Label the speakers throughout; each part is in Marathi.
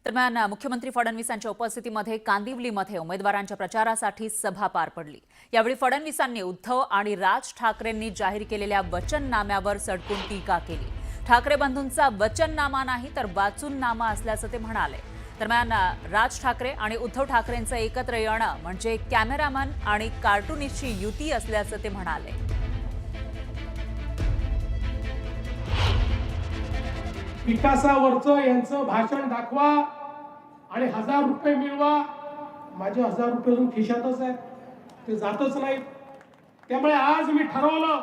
Speaker 1: दरम्यान मुख्यमंत्री फडणवीसांच्या उपस्थितीमध्ये कांदिवलीमध्ये उमेदवारांच्या प्रचारासाठी सभा पार पडली। यावेळी फडणवीसांनी उद्धव आणि राज ठाकरेंनी जाहीर केलेल्या वचननाम्यावर सडकून टीका केली। ठाकरे बंधूंचा वचननामा नाही तर वाचूननामा असल्याचं ते म्हणाले। दरम्यान राज ठाकरे आणि उद्धव ठाकरेंचं एकत्र येणं म्हणजे कॅमेरामन आणि कार्टूनिस्टची युती असल्याचं ते म्हणाले।
Speaker 2: विकासावरचं यांचं भाषण दाखवा आणि 1000 रुपये मिळवा। माझे 1000 रुपये अजून खिशातच आहेत, ते जातच नाहीत। त्यामुळे आज मी ठरवलं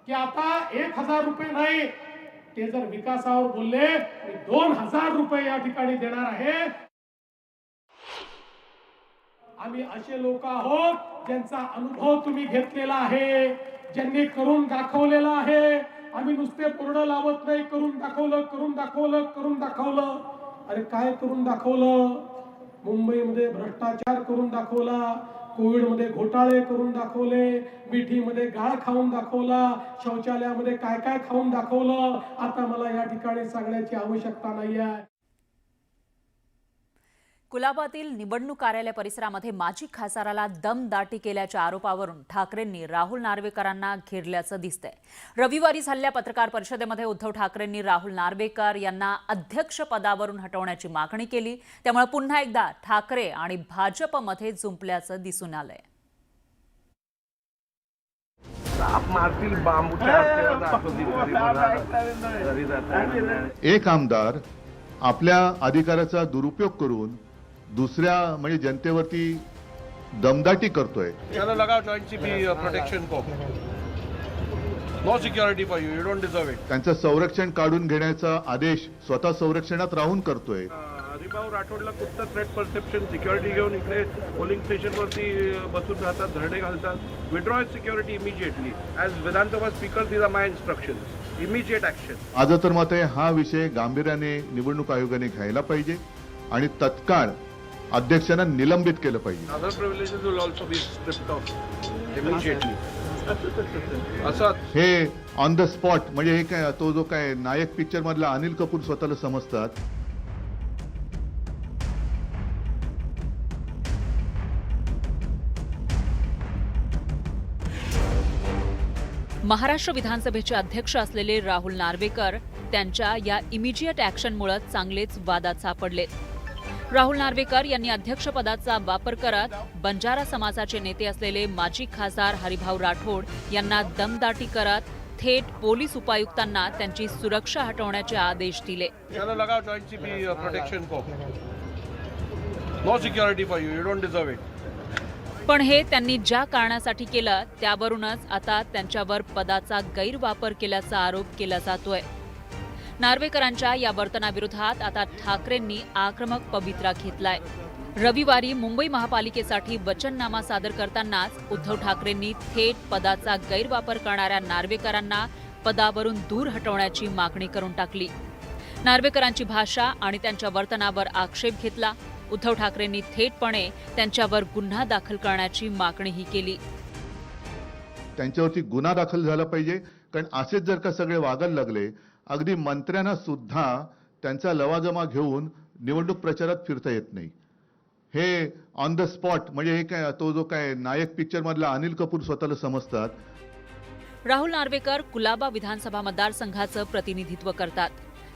Speaker 2: की आता 1000 रुपये नाही, ते जर विकासावर बोलले मी 2000 रुपये या ठिकाणी देणार आहे। आम्ही असे लोक आहोत ज्यांचा अनुभव तुम्ही घेतलेला आहे, ज्यांनी करून दाखवलेला आहे। आम्ही नुसते बोर्ड लावत नाही, करून दाखवलं करून दाखवलं करून दाखवलं। अरे काय करून दाखवलं? मुंबईमध्ये भ्रष्टाचार करून दाखवला, कोविडमध्ये घोटाळे करून दाखवले, मिठीमध्ये गाळ खाऊन दाखवला, शौचालयामध्ये काय काय खाऊन दाखवलं। आता मला या ठिकाणी सांगण्याची आवश्यकता नाही आहे।
Speaker 1: कुलाबातील निवडणूक कार्यालय परिसरामध्ये माजी खासदाराला दमदाटी केल्याच्या आरोपावरून ठाकरेंनी राहुल नार्वेकरांना घेरल्याचं दिसतंय। रविवारी झालेल्या पत्रकार परिषदेमध्ये उद्धव ठाकरेंनी राहुल नार्वेकर यांना अध्यक्षपदावरून हटवण्याची मागणी केली। त्यामुळे पुन्हा एकदा ठाकरे आणि भाजपमध्ये जुंपल्याचं दिसून आलंय।
Speaker 3: एक आमदार आपल्या अधिकाराचा दुरुपयोग करून दुसऱ्या म्हणजे जनतेवरती दमदाटी करतोय।
Speaker 4: चलो लगाओ जॉइंट सीपी प्रोटेक्शन को, no security for you, you don't deserve it.
Speaker 3: त्यांचं संरक्षण काढून घेण्याचा आदेश स्वतः संरक्षणात राहून करतोय।
Speaker 4: हरिभाऊ राठोडला कुठलं थ्रेट परसेप्शन, सिक्युरिटी घेऊन इकडे पोलिंग स्टेशनवरती बसून राहतात, धरणे घालतात। Withdraw security immediately as Vidhan Sabha speaker, these are my instructions, immediate action.
Speaker 3: माझं तर मत आहे हा विषय गांभीर्याने निवडणूक आयोगाने घ्यायला पाहिजे आणि तत्काळ अध्यक्षांना निलंबित केलं पाहिजे।
Speaker 4: Other privileges will also be stripped off immediately. असं
Speaker 3: हे ऑन द स्पॉट म्हणजे हे काय, तो जो काय नायक पिक्चर मधला अनिल कपूर स्वतःला समजतात।
Speaker 1: महाराष्ट्र विधानसभेचे अध्यक्ष असलेले राहुल नार्वेकर त्यांच्या या इमिजिएट ॲक्शनमुळे चांगलेच वादात सापडलेत। राहुल नार्वेकर यांनी अध्यक्षपदाचा वापर करत बंजारा समाजाचे नेते असलेले माजी खासदार हरिभाऊ राठोड यांना दमदाटी करत थेट पोलीस उपायुक्तांना त्यांची सुरक्षा हटवण्याचे आदेश दिले।
Speaker 4: चलो लगाओ जॉइंट सीपी प्रोटेक्शन को, no security for you, you don't deserve it.
Speaker 1: पण हे त्यांनी ज्या कारणासाठी केलं त्यावरूनच आता त्यांच्यावर पदाचा गैरवापर केल्याचा आरोप केला जातोय। नार्वेकरांच्या या वर्तनाविरोधात आता ठाकरेंनी आक्रमक पवित्रा घेतलाय। रविवारी मुंबई महापालिकेसाठी वचननामा सादर करतानाच उद्धव ठाकरेंनी थेट पदाचा गैरवापर करणाऱ्या नार्वेकरांना पदावरून दूर हटवण्याची मागणी करून टाकली। नार्वेकरांची भाषा आणि त्यांच्या वर्तनावर आक्षेप घेतला। उद्धव ठाकरेंनी थेटपणे त्यांच्यावर गुन्हा दाखल करण्याची मागणीही केली।
Speaker 3: त्यांच्यावरती गुन्हा दाखल झाला पाहिजे, कारण असेच जर का सगळे वागायला लागले, अगदी मंत्र्यांना सुद्धा त्यांचा लवाजमा घेऊन निवडणूक प्रचारात फिरता येत नाही। हे ऑन द स्पॉट म्हणजे हे काय, तो जो काय नायक पिक्चर मधला अनिल कपूर स्वतःला समजतात।
Speaker 1: राहुल नार्वेकर कुलाबा विधानसभा मतदारसंघाचं प्रतिनिधित्व करतात।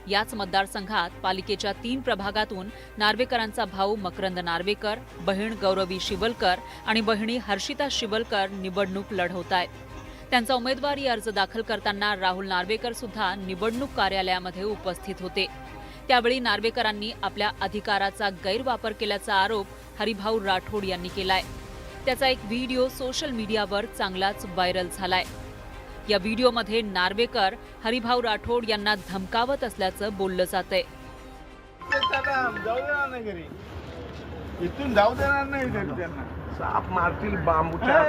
Speaker 1: याच मतदारसंघात पालिकेच्या 3 प्रभागातून नार्वेकरांचा भाऊ मकरंद नार्वेकर, बहीण गौरवी शिवलकर आणि बहिणी हर्षिता शिवलकर निवडणूक लढवतायत। त्यांचा उमेदवारी अर्ज दाखल करताना राहुल नार्वेकर सुद्धा निवडणूक कार्यालयामध्ये उपस्थित होते। त्यावेळी नार्वेकरांनी आपल्या अधिकाराचा गैरवापर केल्याचा आरोप हरिभाऊ राठोड यांनी केलाय। त्याचा एक व्हिडिओ सोशल मीडियावर चांगलाच व्हायरल झालाय। या व्हिडिओमध्ये नार्वेकर हरिभाऊ राठोड यांना धमकावत असल्याचं बोललं जातंय।
Speaker 5: इथून जाऊ देणार नाही त्यांना,
Speaker 4: साप मारतील बांबूच्या।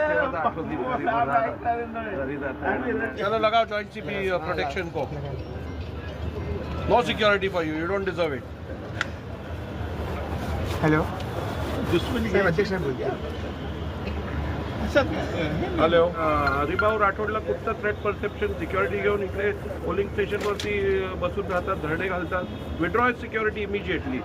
Speaker 4: चलो लगाओ जॉइंट सीपी प्रोटेक्शन को, no security for you, you don't deserve it.
Speaker 5: Hello, दुश्मनी साहेब अध्यक्ष बोल द्या।
Speaker 4: हॅलो, हरिभाऊ राठोडला कुठलं थ्रेट परसेप्शन, सिक्युरिटी घेऊन इकडे पोलिंग स्टेशनवरती बसून राहतात, धरणे घालतात। विड्रॉ सिक्युरिटी इमिजिएटली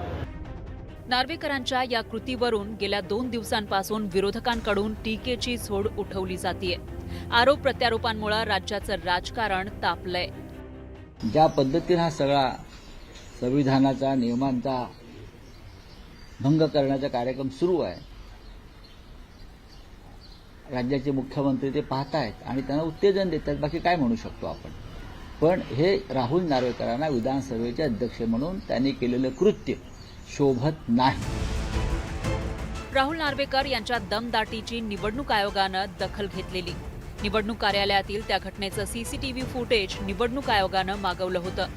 Speaker 1: नार्वेकरांच्या या कृतीवरून गेल्या 2 दिवसांपासून विरोधकांकडून टीकेची झोड उठवली जातीये. आरोप प्रत्यारोपांमुळे राज्याचं राजकारण तापलंय.
Speaker 6: ज्या पद्धतीने हा सगळा संविधानाचा नियमांचा भंग करण्याचा कार्यक्रम सुरू आहे, राज्याचे मुख्यमंत्री ते पाहतायत आणि त्यांना उत्तेजन देतात. बाकी काय म्हणू शकतो आपण. पण हे राहुल नार्वेकरांना विधानसभेचे अध्यक्ष म्हणून त्यांनी केलेलं कृत्य शोभत नाही.
Speaker 1: राहुल नार्वेकर यांच्या दमदाटीची निवडणूक आयोगानं दखल घेतलेली. निवडणूक कार्यालयातील त्या घटनेचं सीसीटीव्ही फुटेज निवडणूक आयोगानं मागवलं होतं.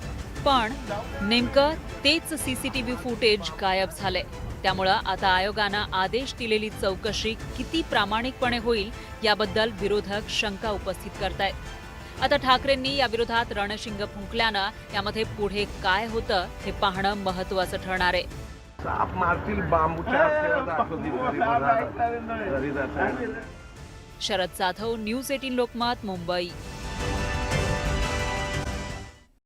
Speaker 1: पण नेमकं तेच सीसीटीव्ही फुटेज गायब झालंय. त्यामुळं आता आयोगानं आदेश दिलेली चौकशी किती प्रामाणिकपणे होईल याबद्दल विरोधक शंका उपस्थित करतायत. आता ठाकरेंनी याविरोधात रणशिंग फुंकल्यानं यामध्ये पुढे काय होतं हे पाहणं महत्त्वाचं ठरणार आहे.
Speaker 4: साप मारतील बांबूच्या
Speaker 1: शरद जाधव, न्यूज 18 लोकमत, मुंबई.